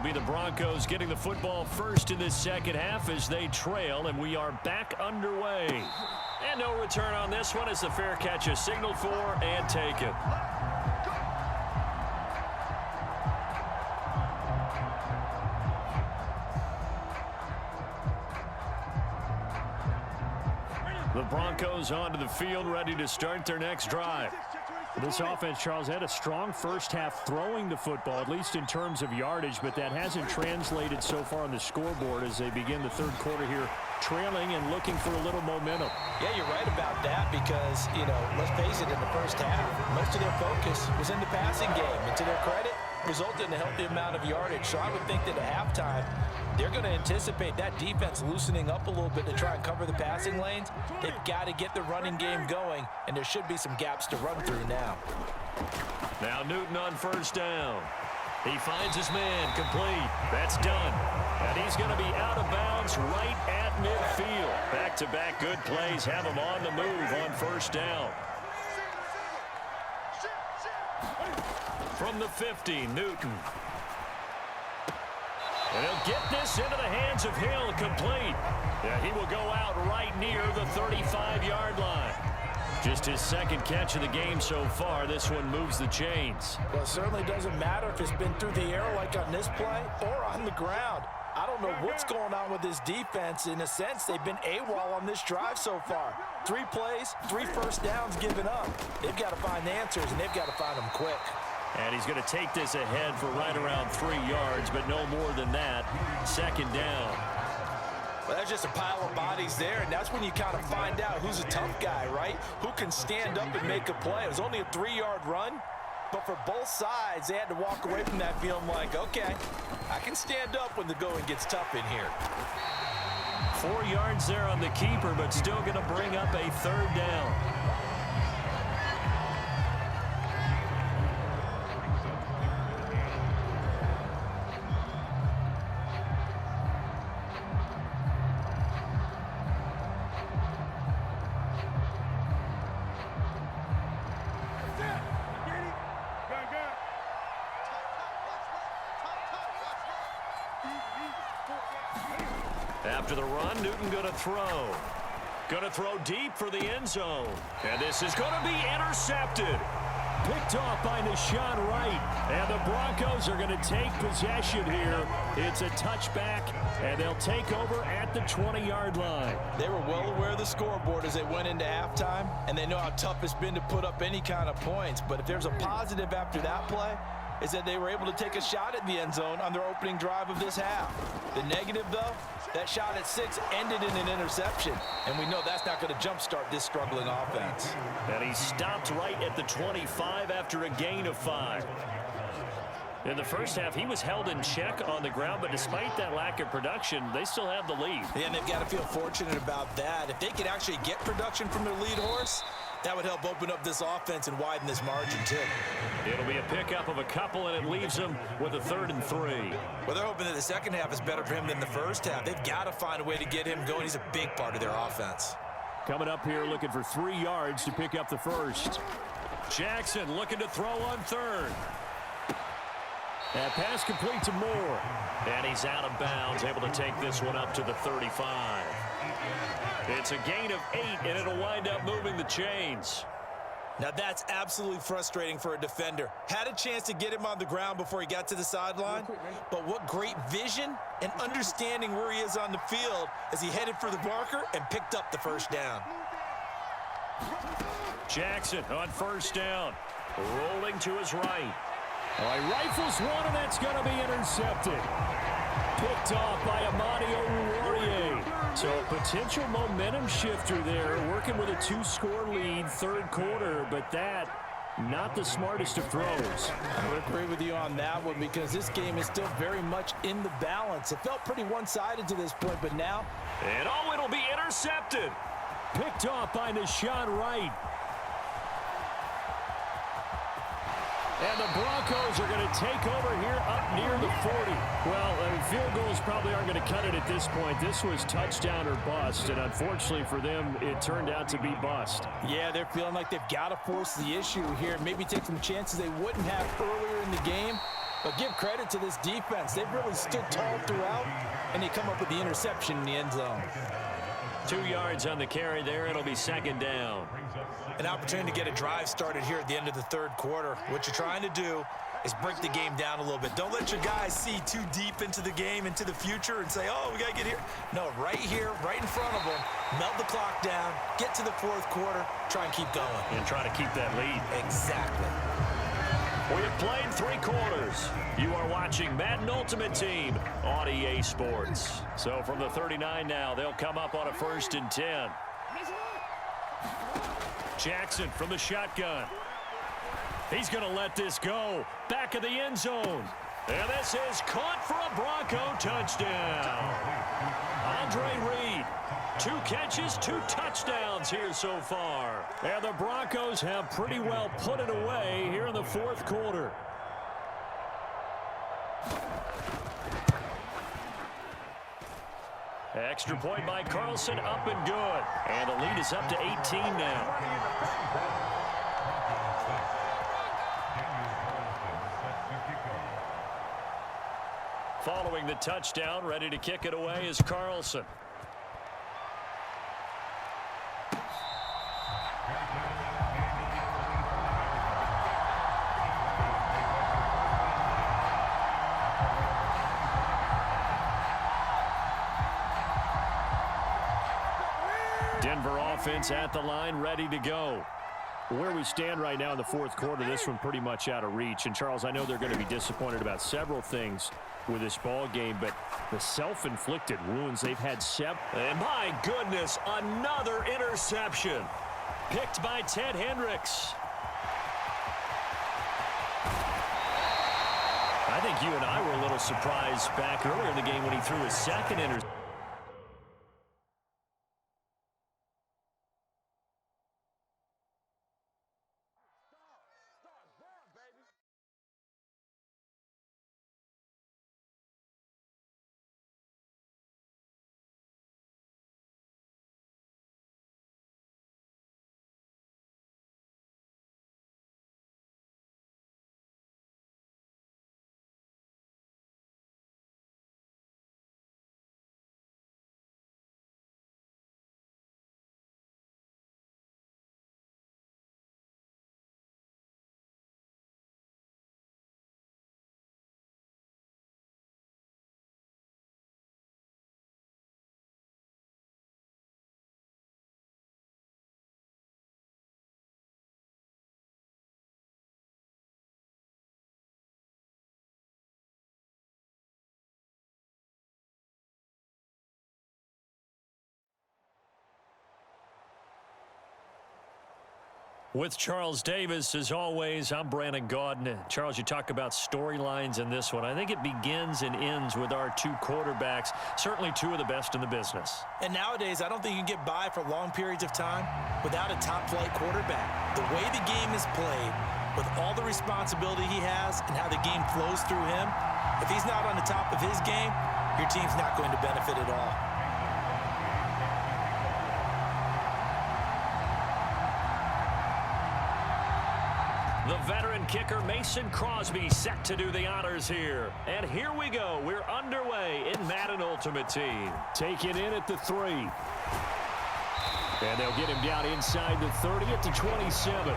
It'll be the Broncos getting the football first in this second half as they trail, and we are back underway. And no return on this one as the fair catch is signaled for and taken. The Broncos onto the field, ready to start their next drive. This offense, Charles, had a strong first half throwing the football, at least in terms of yardage, but that hasn't translated so far on the scoreboard as they begin the third quarter here, trailing and looking for a little momentum. Yeah, you're right about that because, let's face it, in the first half, most of their focus was in the passing game. And to their credit, resulted in a healthy amount of yardage. So I would think that at halftime, they're going to anticipate that defense loosening up a little bit to try and cover the passing lanes. They've got to get the running game going, and there should be some gaps to run through now. Now Newton on first down. He finds his man, complete. That's done. And he's going to be out of bounds right at midfield. Back-to-back good plays have him on the move on first down. From the 50, Newton. And he'll get this into the hands of Hill, complete. Yeah, he will go out right near the 35-yard line. Just his second catch of the game so far. This one moves the chains. Well, it certainly doesn't matter if it's been through the air like on this play or on the ground. I don't know what's going on with this defense. In a sense, they've been AWOL on this drive so far. 3 plays, 3 first downs given up. They've got to find answers, and they've got to find them quick. And he's going to take this ahead for right around 3 yards, but no more than that. Second down. Well, that's just a pile of bodies there, and that's when you kind of find out who's a tough guy, right? Who can stand up and make a play. It was only a 3-yard run, but for both sides, they had to walk away from that feeling like, okay, I can stand up when the going gets tough in here. 4 yards there on the keeper, but still going to bring up a third down. After the run, Newton going to throw. Going to throw deep for the end zone. And this is going to be intercepted. Picked off by Deshaun Wright. And the Broncos are going to take possession here. It's a touchback, and they'll take over at the 20-yard line. They were well aware of the scoreboard as they went into halftime, and they know how tough it's been to put up any kind of points. But if there's a positive after that play, is that they were able to take a shot at the end zone on their opening drive of this half. The negative, though, that shot at 6 ended in an interception, and we know that's not going to jumpstart this struggling offense. And he stopped right at the 25 after a gain of 5. In the first half, he was held in check on the ground, but despite that lack of production, they still have the lead. Yeah, and they've got to feel fortunate about that. If they could actually get production from their lead horse, that would help open up this offense and widen this margin, too. It'll be a pickup of a couple, and it leaves them with a 3rd and 3. Well, they're hoping that the second half is better for him than the first half. They've got to find a way to get him going. He's a big part of their offense. Coming up here looking for 3 yards to pick up the first. Jackson looking to throw on 3rd. That pass complete to Moore. And he's out of bounds, able to take this one up to the 35. It's a gain of 8, and it'll wind up moving the chains. Now that's absolutely frustrating for a defender. Had a chance to get him on the ground before he got to the sideline, but what great vision and understanding where he is on the field as he headed for the marker and picked up the first down. Jackson on first down, rolling to his right. He rifles one, and that's going to be intercepted. Picked off by Amani Oruwariye. So a potential momentum shifter there, working with a 2-score lead, third quarter, but that not the smartest of throws. I would agree with you on that one because this game is still very much in the balance. It felt pretty one-sided to this point, but now... And it'll be intercepted. Picked off by Deshaun Wright. And the Broncos are going to take over here up near the 40. Well, field goals probably aren't going to cut it at this point. This was touchdown or bust, and unfortunately for them, it turned out to be bust. Yeah, they're feeling like they've got to force the issue here, maybe take some chances they wouldn't have earlier in the game. But give credit to this defense. They've really stood tall throughout, and they come up with the interception in the end zone. 2 yards on the carry there. It'll be second down. An opportunity to get a drive started here at the end of the third quarter. What you're trying to do is break the game down a little bit. Don't let your guys see too deep into the game, into the future, and say, oh, we got to get here. No, right here, right in front of them, melt the clock down, get to the fourth quarter, try and keep going. And try to keep that lead. Exactly. We have played 3 quarters. You are watching Madden Ultimate Team on EA Sports. So from the 39 now, they'll come up on a 1st and 10. Jackson from the shotgun. He's going to let this go. Back of the end zone. And this is caught for a Bronco touchdown. Andre Reed. 2 catches, 2 touchdowns here so far. And the Broncos have pretty well put it away here in the fourth quarter. Extra point by Carlson, up and good. And the lead is up to 18 now. Following the touchdown, ready to kick it away is Carlson. Denver offense at the line, ready to go. Where we stand right now in the fourth quarter, this one pretty much out of reach. And, Charles, I know they're going to be disappointed about several things with this ball game, but the self-inflicted wounds they've had. And, my goodness, another interception. Picked by Ted Hendricks. I think you and I were a little surprised back earlier in the game when he threw his second interception. With Charles Davis, as always, I'm Brandon Gaudin. Charles, you talk about storylines in this one. I think it begins and ends with our 2 quarterbacks, certainly 2 of the best in the business. And nowadays, I don't think you can get by for long periods of time without a top-flight quarterback. The way the game is played, with all the responsibility he has and how the game flows through him, if he's not on the top of his game, your team's not going to benefit at all. The veteran kicker Mason Crosby set to do the honors here. And here we go. We're underway in Madden Ultimate Team. Taken in at the 3. And they'll get him down inside the 30 at the 27.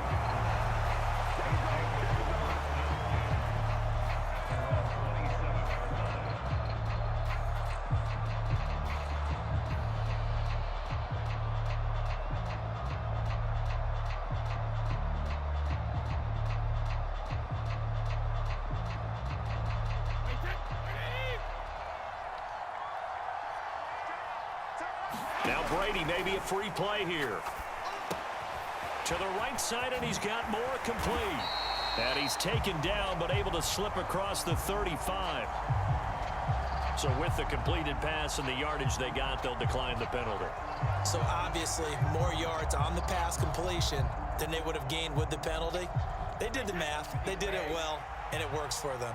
Now Brady, maybe a free play here. To the right side, and he's got more complete. And he's taken down, but able to slip across the 35. So with the completed pass and the yardage they got, they'll decline the penalty. So obviously, more yards on the pass completion than they would have gained with the penalty. They did the math. They did it well, and it works for them.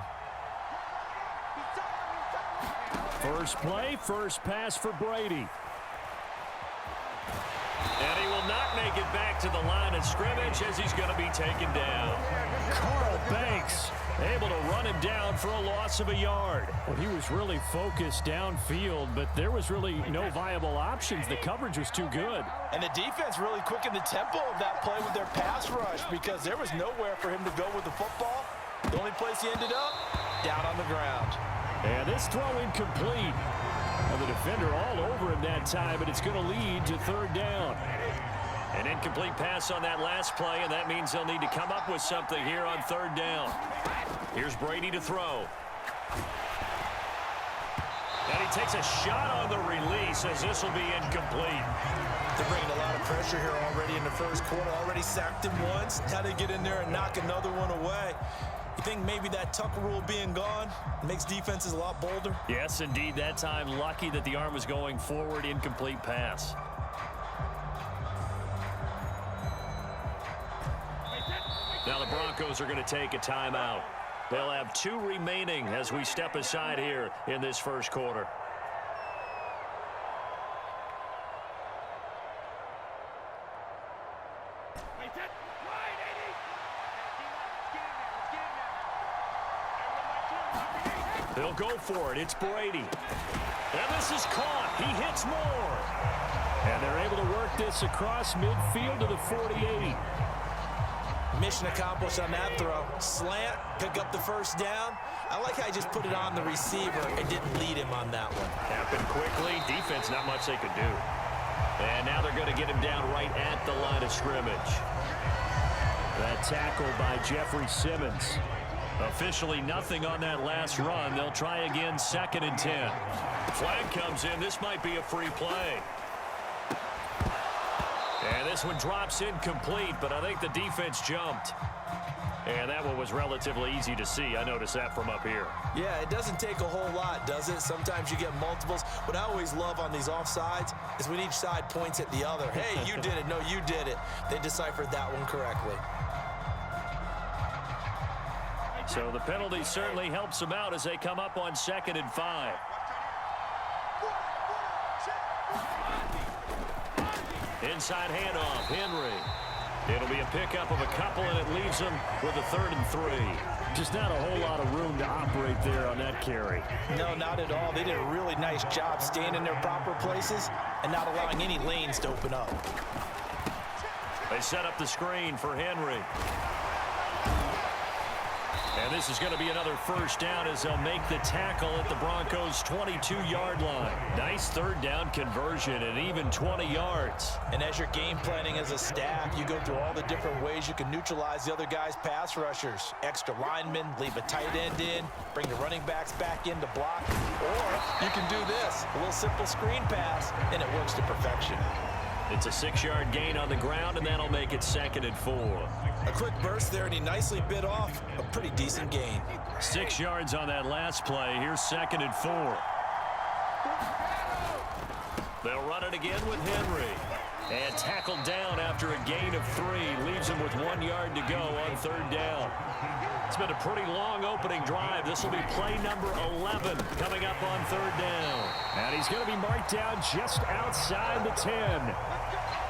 First play, first pass for Brady. And he will not not make it back to the line of scrimmage as he's going to be taken down. Carl Banks able to run him down for a loss of a yard. Well, he was really focused downfield, but there was really no viable options. The coverage was too good. And the defense really quickened the tempo of that play with their pass rush because there was nowhere for him to go with the football. The only place he ended up, down on the ground. And this throw incomplete. And the defender all over him that time, but it's going to lead to third down. An incomplete pass on that last play, and that means they'll need to come up with something here on third down. Here's Brady to throw. And he takes a shot on the release as this will be incomplete. They're bringing a lot of pressure here already in the first quarter. Already sacked him once. Had to get in there and knock another one away. You think maybe that Tucker rule being gone makes defenses a lot bolder? Yes, indeed. That time, lucky that the arm was going forward. Incomplete pass. Now the Broncos are going to take a timeout. They'll have 2 remaining as we step aside here in this first quarter. They'll go for it. It's Brady. And this is caught. He hits more. And they're able to work this across midfield to the 48. Mission accomplished on that throw. Slant, pick up the first down. I like how he just put it on the receiver and didn't lead him on that one. Happened quickly. Defense, not much they could do. And now they're going to get him down right at the line of scrimmage. That tackle by Jeffrey Simmons. Officially nothing on that last run. They'll try again, 2nd and 10. Flag comes in. This might be a free play. And this one drops incomplete, but I think the defense jumped. And that one was relatively easy to see. I noticed that from up here. Yeah, it doesn't take a whole lot, does it? Sometimes you get multiples. What I always love on these offsides is when each side points at the other. Hey, you did it. No, you did it. They deciphered that one correctly. So the penalty certainly helps them out as they come up on 2nd and 5. Inside handoff, Henry. It'll be a pickup of a couple, and it leaves them with a 3rd and 3. Just not a whole lot of room to operate there on that carry. No, not at all. They did a really nice job staying in their proper places and not allowing any lanes to open up. They set up the screen for Henry. And this is going to be another first down as they'll make the tackle at the Broncos' 22-yard line. Nice 3rd down conversion and even 20 yards. And as you're game planning as a staff, you go through all the different ways you can neutralize the other guy's pass rushers. Extra linemen, leave a tight end in, bring the running backs back in to block. Or you can do this, a little simple screen pass, and it works to perfection. It's a 6-yard gain on the ground, and that'll make it 2nd and 4. A quick burst there, and he nicely bit off a pretty decent gain. 6 yards on that last play. Here's 2nd and 4. They'll run it again with Henry. And tackled down after a gain of 3. Leaves him with 1 yard to go on 3rd down. It's been a pretty long opening drive. This will be play number 11 coming up on 3rd down. And he's going to be marked down just outside the 10.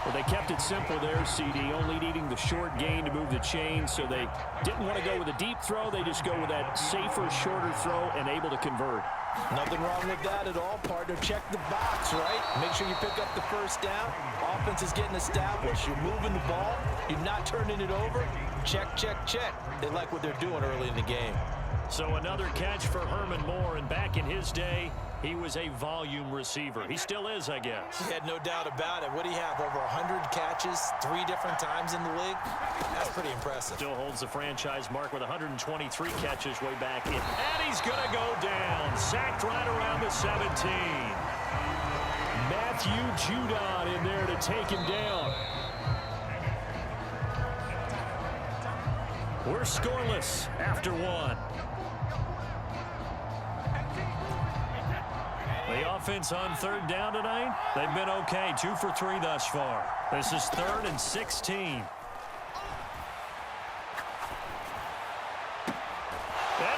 Well, they kept it simple there, CD, only needing the short gain to move the chain, so they didn't want to go with a deep throw. They just go with that safer, shorter throw and able to convert. Nothing wrong with that at all, partner. Check the box, right? Make sure you pick up the first down. Offense is getting established. You're moving the ball. You're not turning it over. Check, check, check. They like what they're doing early in the game. So another catch for Herman Moore, and back in his day, he was a volume receiver. He still is, I guess. He had no doubt about it. What do you have, over 100 catches 3 different times in the league? That's pretty impressive. Still holds the franchise mark with 123 catches way back in. And he's going to go down. Sacked right around the 17. Matthew Judon in there to take him down. We're scoreless after 1. The offense on 3rd down tonight, they've been okay. 2 for 3 thus far. This is 3rd and 16. And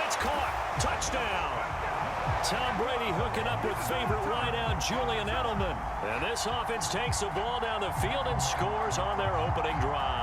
it's caught. Touchdown. Tom Brady hooking up with favorite wideout Julian Edelman. And this offense takes the ball down the field and scores on their opening drive.